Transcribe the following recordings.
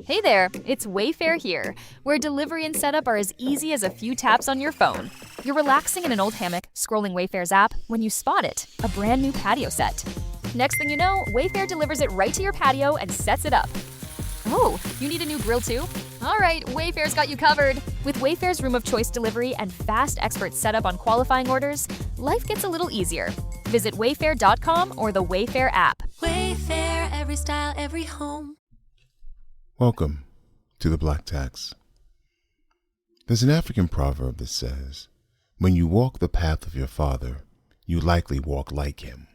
Hey there, it's Wayfair here, where delivery and setup are as easy as a few taps on your phone. You're relaxing in an old hammock, scrolling Wayfair's app, when you spot it, a brand new patio set. Next thing you know, Wayfair delivers it right to your patio and sets it up. Oh, you need a new grill too? All right, Wayfair's got you covered. With Wayfair's Room of Choice delivery and fast expert setup on qualifying orders, life gets a little easier. Visit wayfair.com or the Wayfair app. Wayfair, every style, every home. Welcome to the Black Tax. There's an African proverb that says, when you walk the path of your father, you likely walk like him.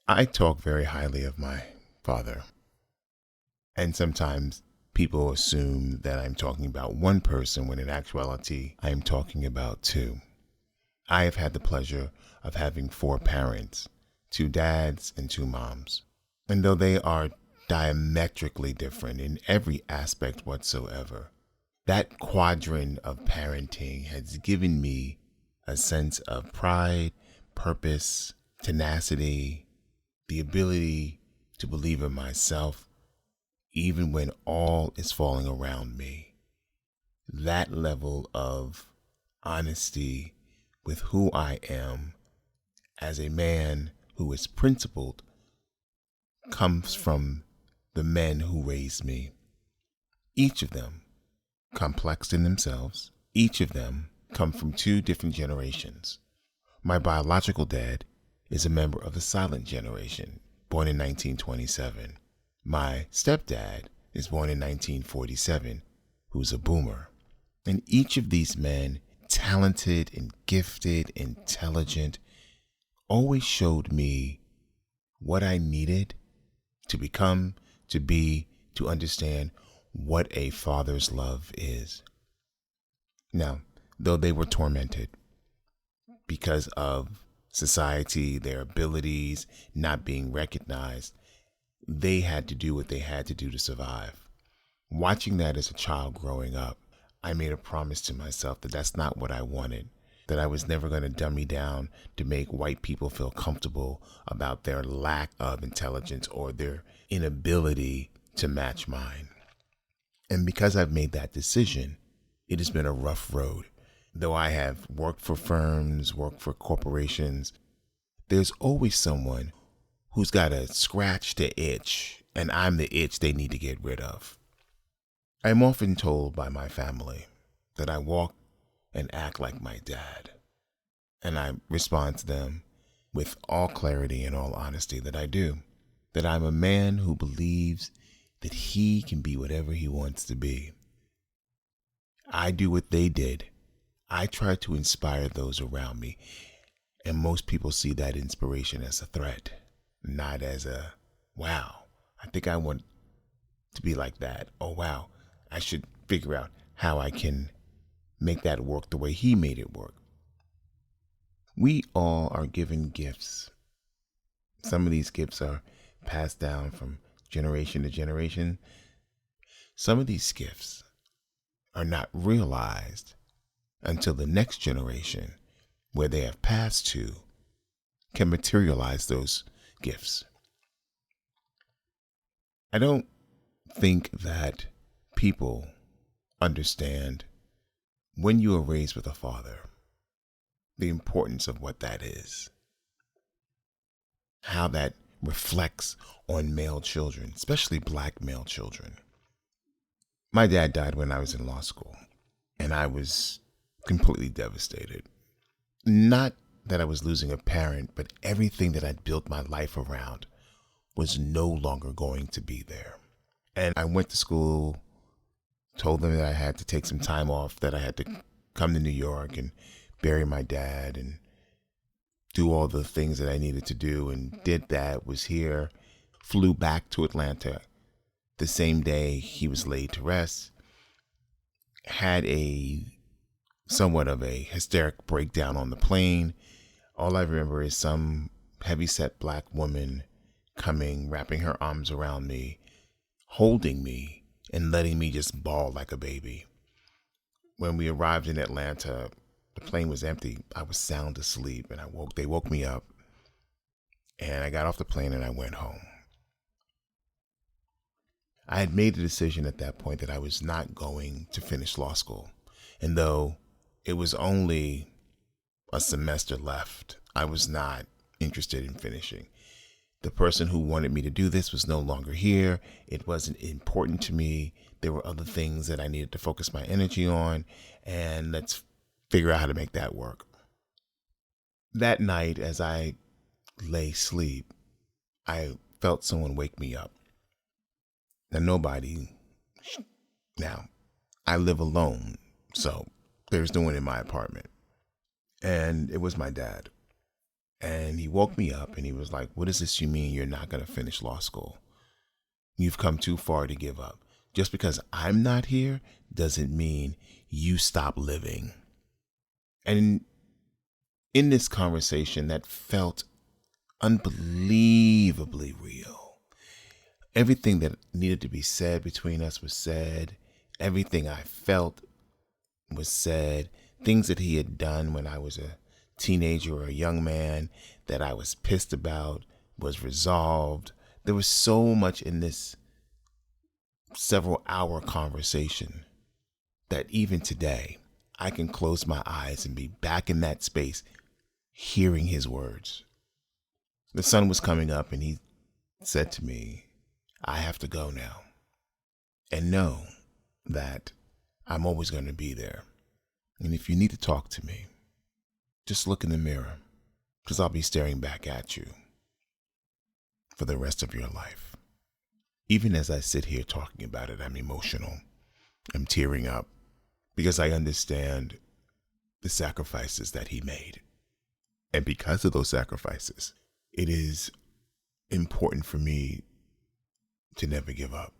I talk very highly of my father, and sometimes people assume that I'm talking about one person when in actuality I am talking about two. I have had the pleasure of having 4 parents, 2 dads and 2 moms. And though they are diametrically different in every aspect whatsoever, that quadrant of parenting has given me a sense of pride, purpose, tenacity, the ability to believe in myself, even when all is falling around me. That level of honesty with who I am as a man who is principled comes from the men who raised me. Each of them complex in themselves. Each of them come from 2 different generations. My biological dad is a member of the silent generation, born in 1927. My stepdad is born in 1947, who's a boomer. And each of these men, talented and gifted, intelligent, always showed me what I needed to become, to be, to understand what a father's love is. Now, though they were tormented because of society, their abilities not being recognized, they had to do what they had to do to survive. Watching that as a child growing up, I made a promise to myself that that's not what I wanted, that I was never going to dummy down to make white people feel comfortable about their lack of intelligence or their inability to match mine. And because I've made that decision, it has been a rough road. Though I have worked for firms, worked for corporations, there's always someone who's got to scratch the itch, and I'm the itch they need to get rid of. I'm often told by my family that I walk and act like my dad. And I respond to them with all clarity and all honesty that I do. That I'm a man who believes that he can be whatever he wants to be. I do what they did. I try to inspire those around me. And most people see that inspiration as a threat, not as a, wow, I think I want to be like that. Oh, wow, I should figure out how I can make that work the way he made it work. We all are given gifts. Some of these gifts are passed down from generation to generation. Some of these gifts are not realized until the next generation, where they have passed to, can materialize those gifts. I don't think that people understand when you are raised with a father, the importance of what that is, how that reflects on male children, especially black male children. My dad died when I was in law school, and I was completely devastated. Not that I was losing a parent, but everything that I'd built my life around was no longer going to be there. And I went to school, told them that I had to take some time off, that I had to come to New York and bury my dad and do all the things that I needed to do, and did that, was here, flew back to Atlanta the same day he was laid to rest, had a somewhat of a hysteric breakdown on the plane. All I remember is some heavyset black woman coming, wrapping her arms around me, holding me, and letting me just bawl like a baby. When we arrived in Atlanta, the plane was empty. I was sound asleep, and they woke me up, and I got off the plane and I went home. I had made a decision at that point that I was not going to finish law school. And though it was only a semester left, I was not interested in finishing. The person who wanted me to do this was no longer here. It wasn't important to me. There were other things that I needed to focus my energy on, and let's figure out how to make that work. That night, as I lay asleep, I felt someone wake me up. Now, I live alone, so there's no one in my apartment. And it was my dad. And he woke me up and he was like, "What does this you mean you're not going to finish law school? You've come too far to give up. Just because I'm not here doesn't mean you stop living." And in this conversation that felt unbelievably real, everything that needed to be said between us was said. Everything I felt was said. Things that he had done when I was a teenager or a young man that I was pissed about was resolved. There was so much in this several hour conversation that even today I can close my eyes and be back in that space hearing his words. The sun was coming up and he said to me, "I have to go now, and know that I'm always going to be there. And if you need to talk to me, just look in the mirror, because I'll be staring back at you for the rest of your life." Even as I sit here talking about it, I'm emotional. I'm tearing up because I understand the sacrifices that he made. And because of those sacrifices, it is important for me to never give up.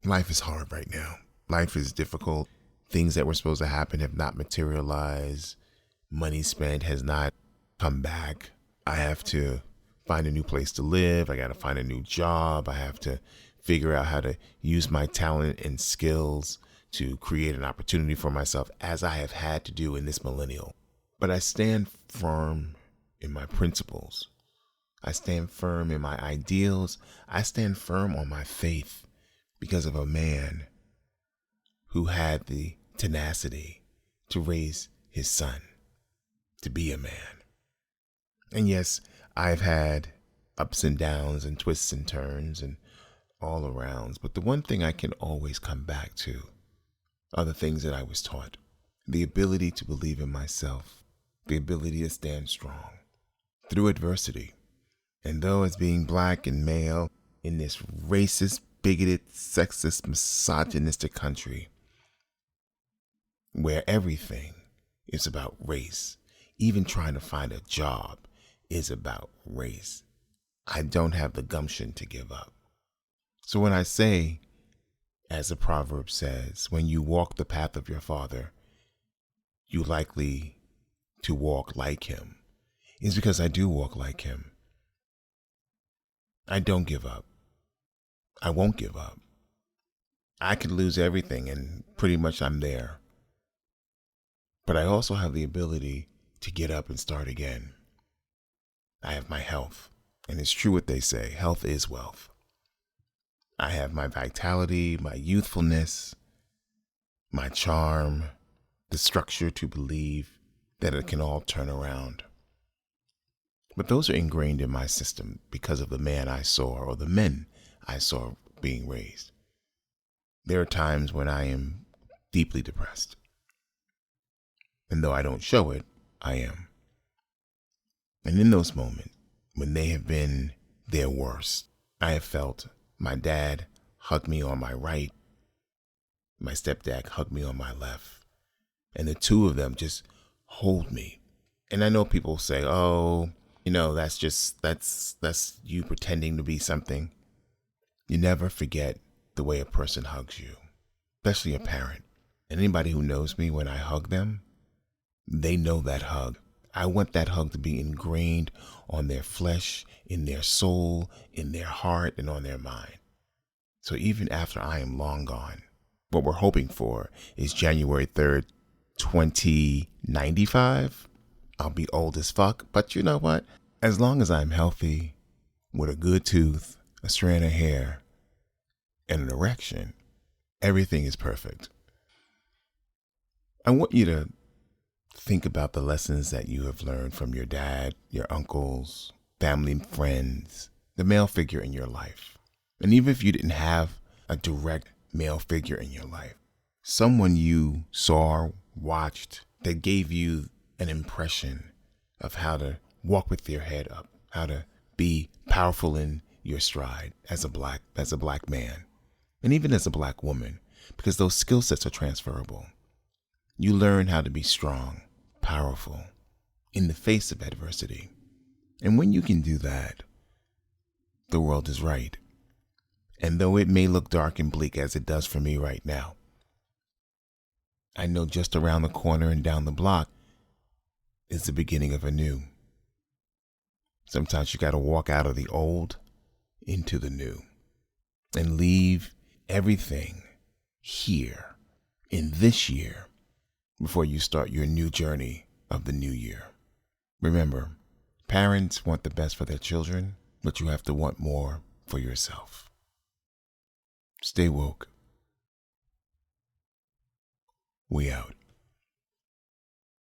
Life is hard right now. Life is difficult. Things that were supposed to happen have not materialized. Money spent has not come back. I have to find a new place to live. I got to find a new job. I have to figure out how to use my talent and skills to create an opportunity for myself, as I have had to do in this millennial. But I stand firm in my principles. I stand firm in my ideals. I stand firm on my faith because of a man who had the tenacity to raise his son to be a man. And yes, I've had ups and downs and twists and turns and all arounds, but the one thing I can always come back to are the things that I was taught. The ability to believe in myself, the ability to stand strong through adversity. And though as being black and male in this racist, bigoted, sexist, misogynistic country, where everything is about race, even trying to find a job is about race, I don't have the gumption to give up. So when I say, as the proverb says, when you walk the path of your father, you likely to walk like him, is because I do walk like him. I don't give up. I won't give up. I could lose everything and pretty much I'm there. But I also have the ability to get up and start again. I have my health, and it's true what they say, health is wealth. I have my vitality, my youthfulness, my charm, the structure to believe that it can all turn around. But those are ingrained in my system because of the man I saw or the men I saw being raised. There are times when I am deeply depressed. And though I don't show it, I am. And in those moments, when they have been their worst, I have felt my dad hug me on my right, my stepdad hug me on my left, and the two of them just hold me. And I know people say, "Oh, that's you pretending to be something." You never forget the way a person hugs you, especially a parent. And anybody who knows me, when I hug them, they know that hug. I want that hug to be ingrained on their flesh, in their soul, in their heart, and on their mind. So even after I am long gone, what we're hoping for is January 3rd, 2095. I'll be old as fuck, but you know what? As long as I'm healthy, with a good tooth, a strand of hair, and an erection, everything is perfect. I want you to think about the lessons that you have learned from your dad, your uncles, family, friends, the male figure in your life. And even if you didn't have a direct male figure in your life, someone you saw, watched, that gave you an impression of how to walk with your head up, how to be powerful in your stride as a black man, and even as a black woman, because those skill sets are transferable. You learn how to be strong, powerful in the face of adversity. And when you can do that, the world is right. And though it may look dark and bleak as it does for me right now, I know just around the corner and down the block is the beginning of a new. Sometimes you got to walk out of the old into the new and leave everything here in this year before you start your new journey of the new year. Remember, parents want the best for their children, but you have to want more for yourself. Stay woke. We out.